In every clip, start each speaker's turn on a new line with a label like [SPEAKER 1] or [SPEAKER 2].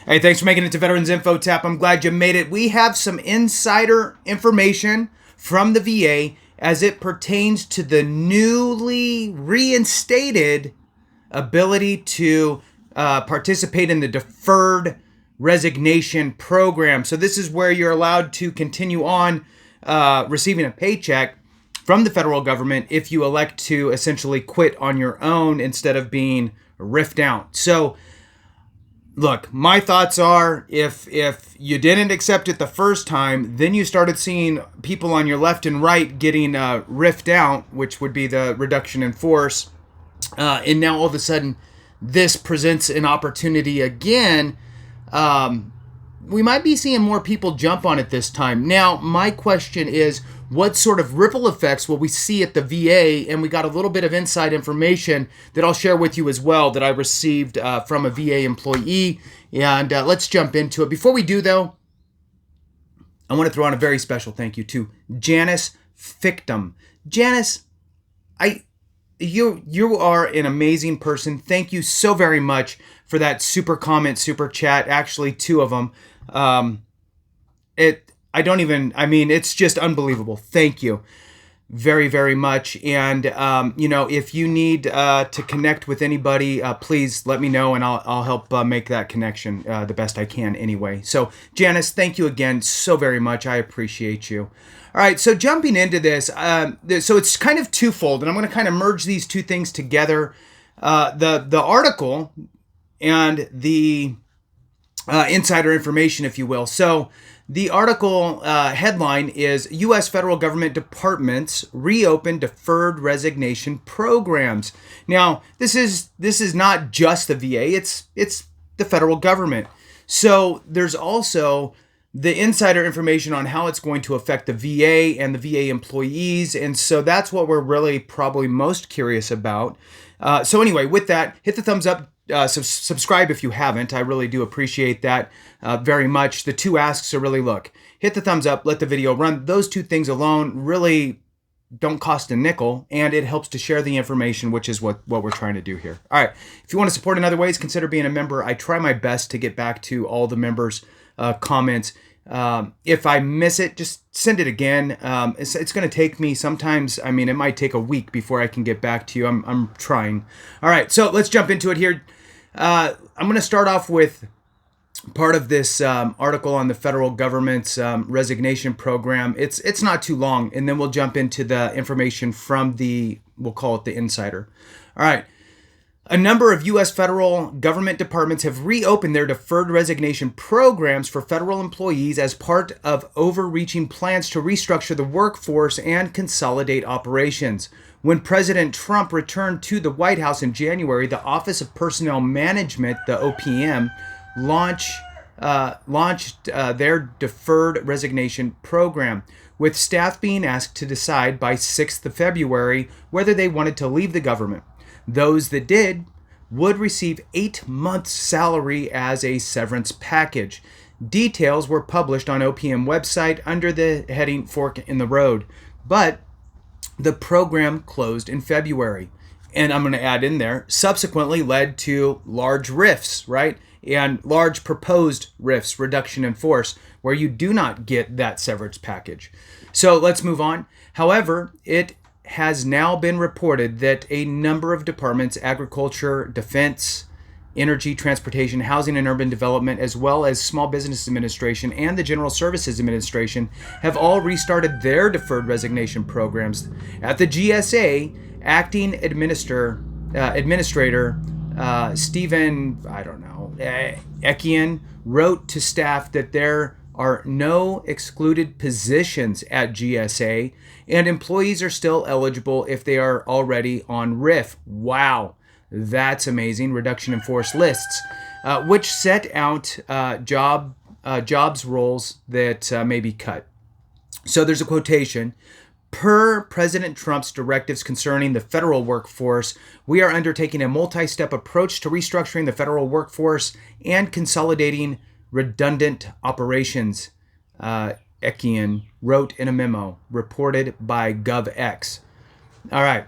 [SPEAKER 1] Hey, thanks for making it to Veterans Info Tap. I'm glad you made it. We have some insider information from the VA as it pertains to the newly reinstated ability to participate in the Deferred Resignation Program. So this is where you're allowed to continue on receiving a paycheck from the federal government if you elect to essentially quit on your own instead of being riffed out. So look, my thoughts are if you didn't accept it the first time, then you started seeing people on your left and right getting riffed out, which would be the reduction in force. And now all of a sudden, this presents an opportunity again. We might be seeing more people jump on it this time. Now, my question is, what sort of ripple effects will we see at the VA? And we got a little bit of inside information that I'll share with you as well that I received from a VA employee. And let's jump into it. Before we do, though, I want to throw on a very special thank you to Janice Fictum. Janice, you are an amazing person. Thank you so very much for that super comment, super chat. Actually, two of them. It's just unbelievable. Thank you very, very much. And, if you need to connect with anybody, please let me know and I'll help make that connection the best I can anyway. So Janice, thank you again so very much. I appreciate you. All right. So jumping into this, so it's kind of twofold and I'm going to kind of merge these two things together. The article and the insider information, if you will. So the article headline is U.S. federal government departments reopen deferred resignation programs. Now, this is not just the VA, it's the federal government. So there's also the insider information on how it's going to affect the VA and the VA employees. And so that's what we're really probably most curious about. So anyway, with that, hit the thumbs up. Subscribe if you haven't. I really do appreciate that very much. The two asks are really, look, hit the thumbs up, let the video run. Those two things alone really don't cost a nickel, and it helps to share the information, which is what we're trying to do here. All right. If you want to support in other ways, consider being a member. I try my best to get back to all the members' comments. If I miss it, just send it again. It's going to take me sometimes. I mean, it might take a week before I can get back to you. I'm trying. All right. So let's jump into it here. I'm going to start off with part of this article on the federal government's resignation program. It's not too long, and then we'll jump into the information from we'll call it the insider. All right. A number of U.S. federal government departments have reopened their deferred resignation programs for federal employees as part of overreaching plans to restructure the workforce and consolidate operations. When President Trump returned to the White House in January, the Office of Personnel Management, the OPM, launched their deferred resignation program, with staff being asked to decide by 6th of February whether they wanted to leave the government. Those that did would receive 8 months' salary as a severance package. Details were published on OPM website under the heading Fork in the Road, but the program closed in February. And I'm going to add in there, subsequently led to large rifts, right? And large proposed rifts, reduction in force, where you do not get that severance package. So let's move on. However, it has now been reported that a number of departments, agriculture, defense, energy, transportation, housing and urban development, as well as small business administration and the general services administration, have all restarted their deferred resignation programs. At the GSA, acting administrator Stephen, Ekian, wrote to staff that there are no excluded positions at GSA, and employees are still eligible if they are already on RIF. Wow, that's amazing. Reduction in force lists, which set out jobs roles that may be cut. So there's a quotation. Per President Trump's directives concerning the federal workforce, we are undertaking a multi-step approach to restructuring the federal workforce and consolidating redundant operations, Ekian wrote in a memo reported by GovX. All right,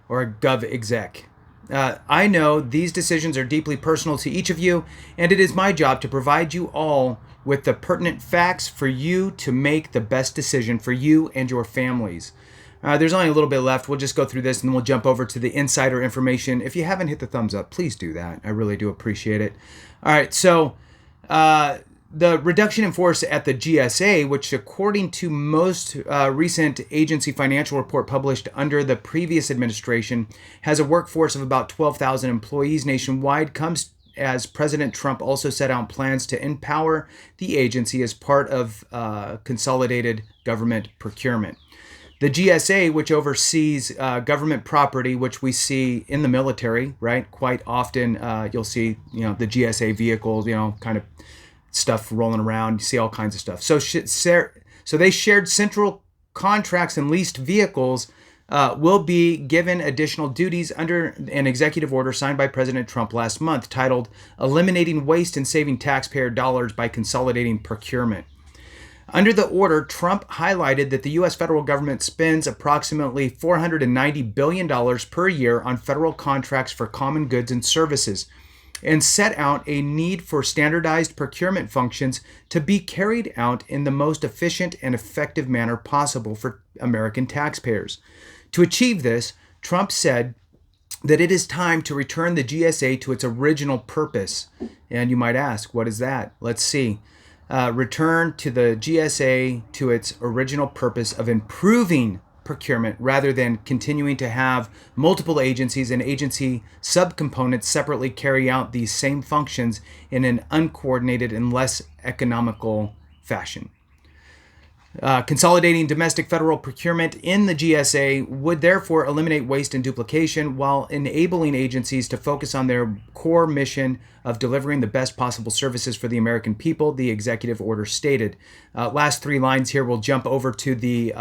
[SPEAKER 1] or GovExec. I know these decisions are deeply personal to each of you, and it is my job to provide you all with the pertinent facts for you to make the best decision for you and your families. There's only a little bit left. We'll just go through this and then we'll jump over to the insider information. If you haven't hit the thumbs up, please do that. I really do appreciate it. All right, so the reduction in force at the GSA, which according to most recent agency financial report published under the previous administration, has a workforce of about 12,000 employees nationwide, comes as President Trump also set out plans to empower the agency as part of consolidated government procurement. The GSA, which oversees government property, which we see in the military, right? Quite often you'll see, the GSA vehicles, kind of stuff rolling around. You see all kinds of stuff. So they shared central contracts and leased vehicles will be given additional duties under an executive order signed by President Trump last month titled Eliminating Waste and Saving Taxpayer Dollars by Consolidating Procurement. Under the order, Trump highlighted that the U.S. federal government spends approximately $490 billion per year on federal contracts for common goods and services, and set out a need for standardized procurement functions to be carried out in the most efficient and effective manner possible for American taxpayers. To achieve this, Trump said that it is time to return the GSA to its original purpose. And you might ask, what is that? Let's see. Return to the GSA to its original purpose of improving procurement rather than continuing to have multiple agencies and agency subcomponents separately carry out these same functions in an uncoordinated and less economical fashion. Consolidating domestic federal procurement in the GSA would therefore eliminate waste and duplication while enabling agencies to focus on their core mission of delivering the best possible services for the American people, the executive order stated. Last three lines here, we'll jump over to the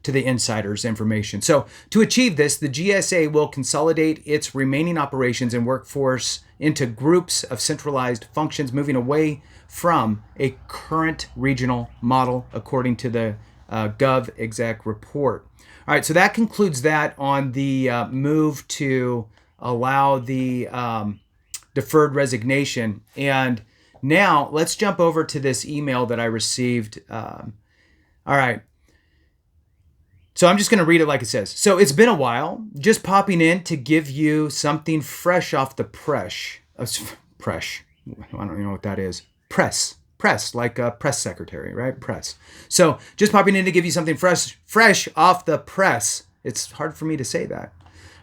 [SPEAKER 1] insider's information. So to achieve this, the GSA will consolidate its remaining operations and workforce into groups of centralized functions, moving away from a current regional model, according to the GovExec report. All right, so that concludes that on the move to allow the deferred resignation. And now let's jump over to this email that I received. All right. So I'm just going to read it like it says. So it's been a while, just popping in to give you something fresh off the press. Press. I don't even know what that is. Press, like a press secretary, right? Press. So just popping in to give you something fresh off the press. It's hard for me to say that.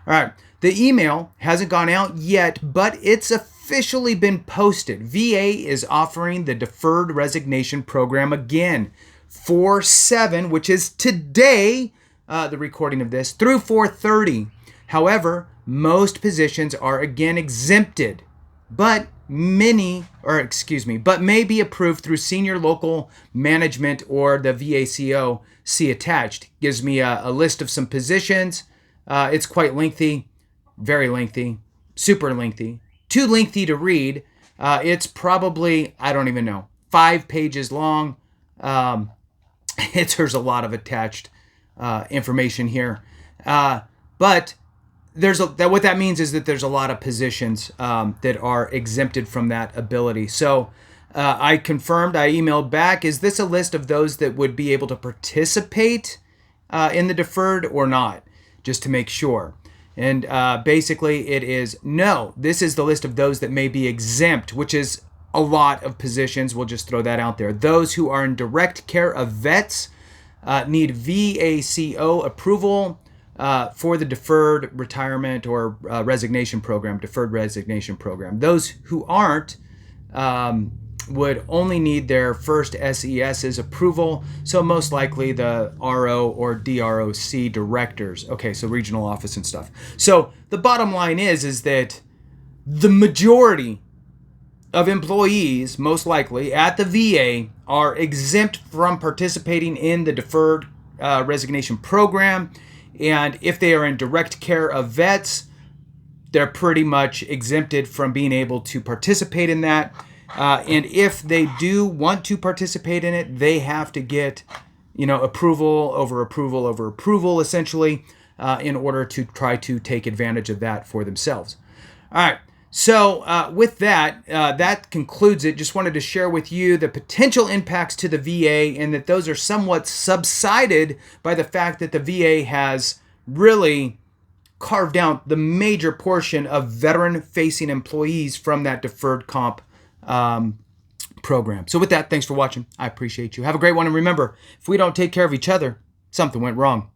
[SPEAKER 1] All right. The email hasn't gone out yet, but it's officially been posted. VA is offering the Deferred Resignation Program again. 4/7, which is today, the recording of this, through 4/30. However, most positions are again exempted, but may be approved through senior local management or the VACO. See attached. Gives me a list of some positions. It's quite lengthy, very lengthy, super lengthy, too lengthy to read. It's probably, I don't even know, 5 pages long. There's a lot of attached information here, but what that means is that there's a lot of positions that are exempted from that ability. So I emailed back, is this a list of those that would be able to participate in the deferred or not, just to make sure. And basically it is no, this is the list of those that may be exempt, which is a lot of positions. We'll just throw that out there. Those who are in direct care of vets need VACO approval for the deferred retirement or resignation program, deferred resignation program. Those who aren't would only need their first SES's approval, so most likely the RO or DROC directors. Okay, so regional office and stuff. So the bottom line is that the majority of employees, most likely at the VA, are exempt from participating in the deferred resignation program. And if they are in direct care of vets, they're pretty much exempted from being able to participate in that. And if they do want to participate in it, they have to get, approval over approval over approval, essentially. in order to try to take advantage of that for themselves. All right. So with that, that concludes it. Just wanted to share with you the potential impacts to the VA, and that those are somewhat subsided by the fact that the VA has really carved out the major portion of veteran-facing employees from that deferred comp program. So with that, thanks for watching. I appreciate you. Have a great one. And remember, if we don't take care of each other, something went wrong.